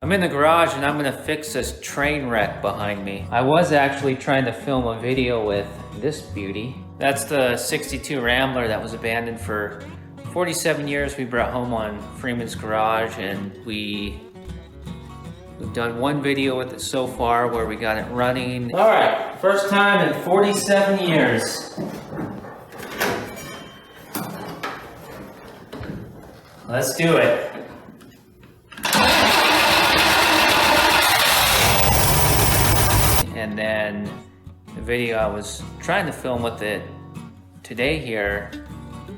I'm in the garage and I'm gonna fix this train wreck behind me. I was actually trying to film a video with this beauty. That's the 62 Rambler that was abandoned for 47 years. We brought home on Freeman's garage, and we've done one video with it so far where we got it running. All right, first time in 47 years. Let's do it. And then the video I was trying to film with it today here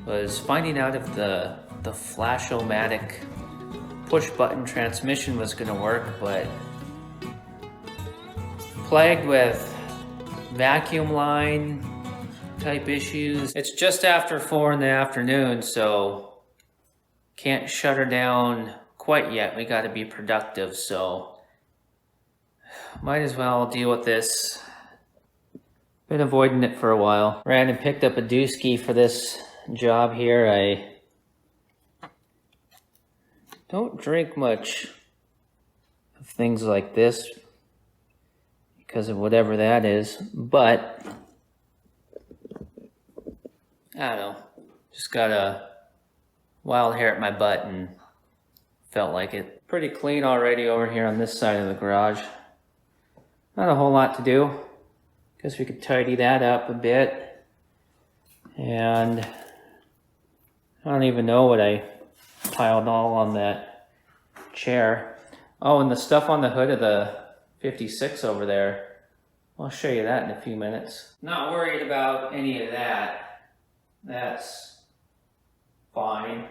was finding out if the Flash-O-Matic push button transmission was gonna work, but plagued with vacuum line type issues. It's just after 4 in the afternoon, so can't shut her down quite yet. We gotta be productive, so might as well deal with this. Been avoiding it for a while. Ran and picked up a dooski for this job here. I don't drink much of things like this because of whatever that is, but I don't know. Just got a wild hair at my butt and felt like it. Pretty clean already over here on this side of the garage. Not a whole lot to do. Guess we could tidy that up a bit. And I don't even know what I piled all on that chair. Oh, and the stuff on the hood of the 56 over there. I'll show you that in a few minutes. Not worried about any of that. That's fine.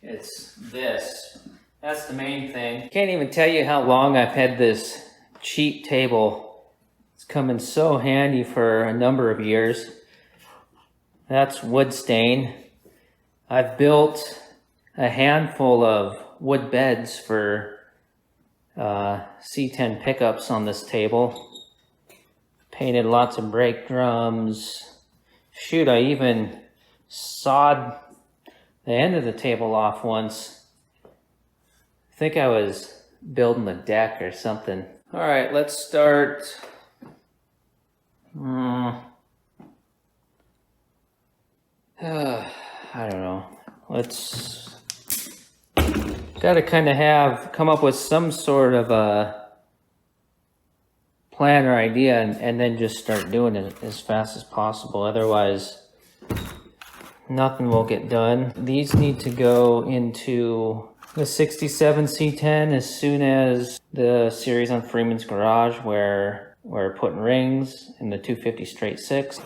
It's this. That's the main thing. Can't even tell you how long I've had this cheap table. It's come in so handy for a number of years. That's wood stain. I've built a handful of wood beds for C10 pickups on this table. Painted lots of brake drums. Shoot, I even sawed the end of the table off once. I think I was building a deck or something. All right, let's start. I don't know. Let's gotta kind of come up with some sort of a plan or idea, and then just start doing it as fast as possible. Otherwise, nothing will get done. These need to go into the 67 C10 as soon as the series on Freeman's garage where we're putting rings in the 250 straight 6.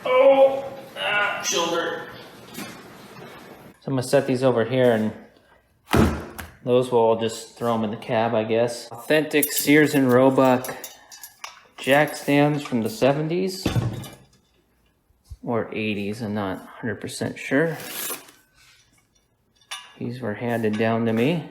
Oh, shoulder. So I'm gonna set these over here, and those will just throw them in the cab, I guess. Authentic Sears and Roebuck jack stands from the 70s. Or 80s, I'm not 100% sure. These were handed down to me.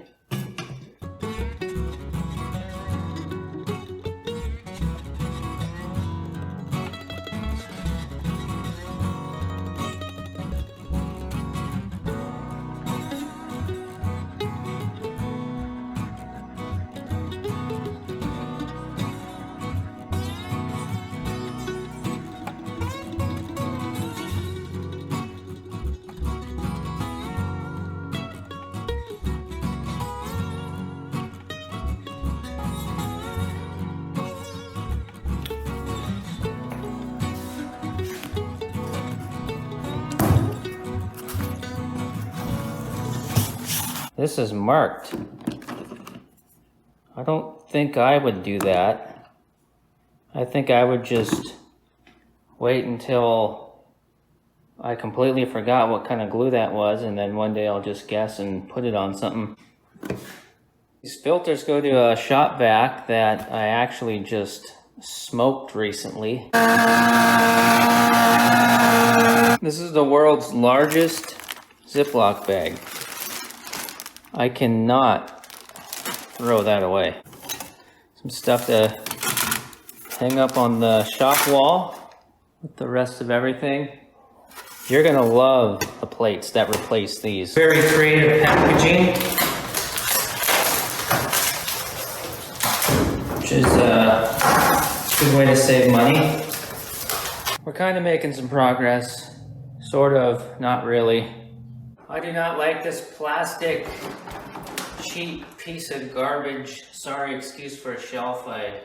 This is marked. I don't think I would do that. I think I would just wait until I completely forgot what kind of glue that was, and then one day I'll just guess and put it on something. These filters go to a shop vac that I actually just smoked recently. This is the world's largest Ziploc bag. I cannot throw that away. Some stuff to hang up on the shop wall with the rest of everything. You're gonna love the plates that replace these. Very creative packaging, which is a good way to save money. We're kind of making some progress. Sort of, not really. I do not like this plastic cheap piece of garbage. Sorry, excuse for a shelf I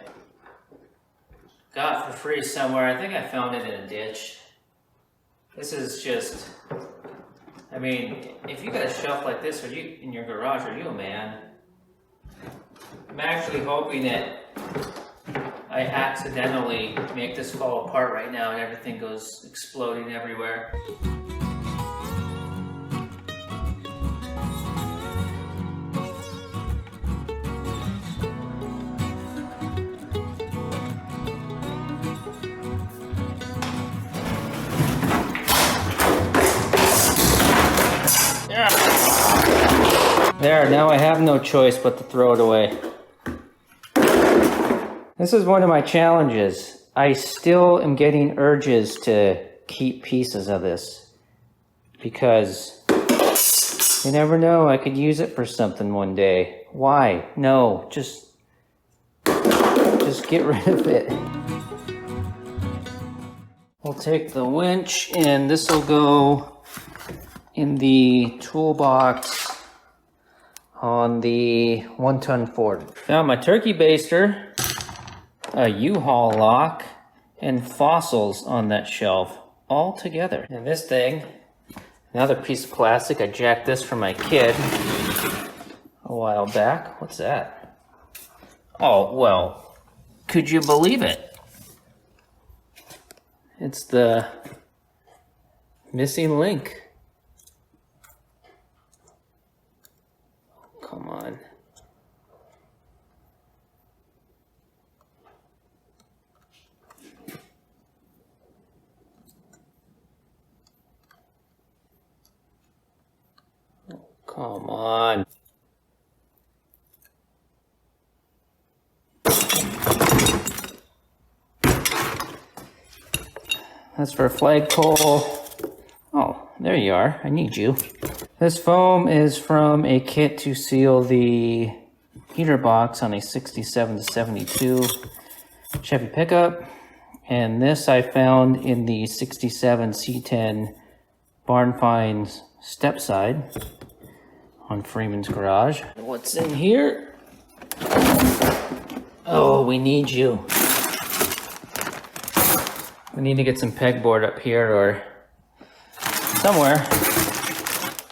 got for free somewhere. I think I found it in a ditch. This is just, I mean, if you got a shelf like this in your garage, are you a man? I'm actually hoping that I accidentally make this fall apart right now and everything goes exploding everywhere. There, now I have no choice but to throw it away. This is one of my challenges. I still am getting urges to keep pieces of this because you never know, I could use it for something one day. Why? No, just get rid of it. We'll take the winch and this will go in the toolbox on the 1-ton Ford. Found my turkey baster, a U-Haul lock, and fossils on that shelf all together. And this thing, another piece of plastic. I jacked this for my kid a while back. What's that? Oh, well, could you believe it? It's the missing link. Come on. Oh, come on. That's for a flagpole. Oh, there you are. I need you. This foam is from a kit to seal the heater box on a 67 to 72 Chevy pickup. And this I found in the 67 C10 Barn Finds Stepside on Freeman's garage. What's in here? Oh, we need you. We need to get some pegboard up here or somewhere.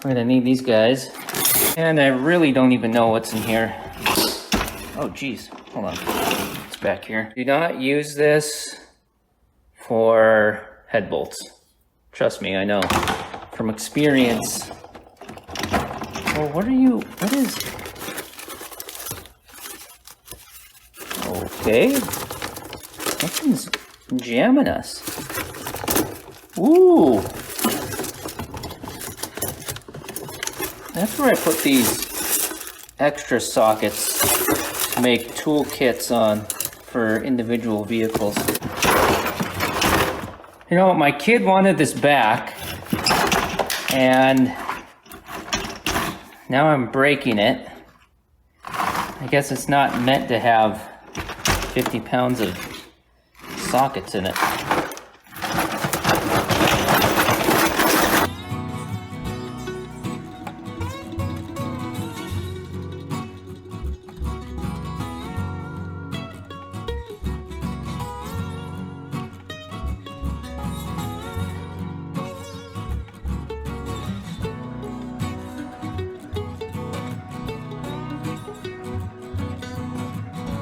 We're gonna need these guys. And I really don't even know what's in here. Oh geez, hold on. It's back here. Do not use this for head bolts. Trust me, I know. From experience. Oh, what is? Okay. Something's jamming us. Ooh. That's where I put these extra sockets to make tool kits on for individual vehicles. You know, my kid wanted this back, and now I'm breaking it. I guess it's not meant to have 50 pounds of sockets in it.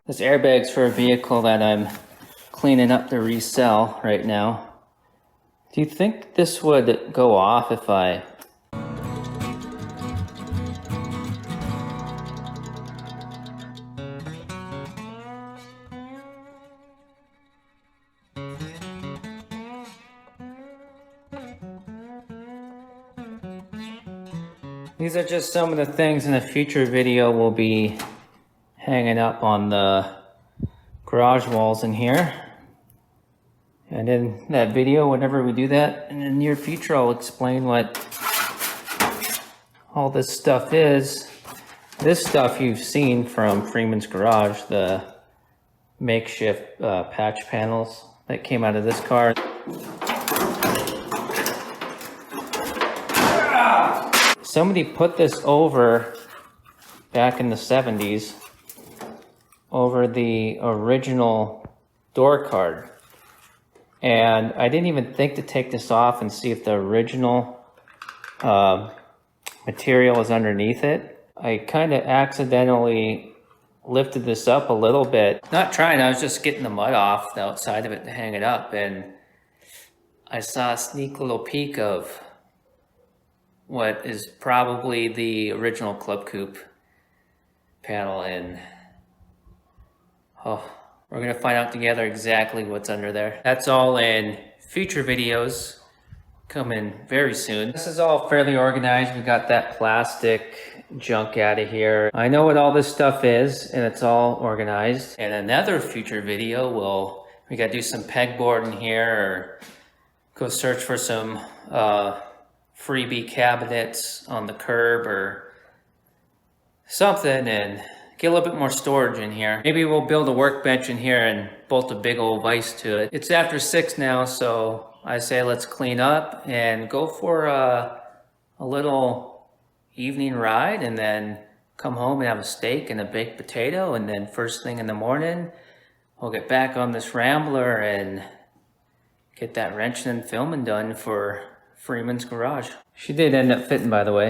This airbag's for a vehicle that I'm cleaning up to resell right now. Do you think this would go off if I... These are just some of the things in a future video we'll be hanging up on the garage walls in here. And And in that video, whenever we do that in the near future, I'll explain what all this stuff is. This stuff you've seen from Freeman's garage, the makeshift patch panels that came out of this car. Somebody put this over back in the 70s over the original door card. And I didn't even think to take this off and see if the original material is underneath it. I kind of accidentally lifted this up a little bit. Not trying, I was just getting the mud off the outside of it to hang it up, and I saw a sneak little peek of what is probably the original Club Coupe panel, and we're gonna find out together exactly what's under there. That's all in future videos coming very soon. This is all fairly organized. We got that plastic junk out of here. I know what all this stuff is, and it's all organized. In another future video, we gotta do some pegboarding here, or go search for some freebie cabinets on the curb or something, and get a little bit more storage in here. Maybe we'll build a workbench in here and bolt a big old vise to it. It's after 6 now, so I say let's clean up and go for a little evening ride, and then come home and have a steak and a baked potato, and then first thing in the morning we'll get back on this Rambler and get that wrenching and filming done for Freeman's garage. She did end up fitting, by the way.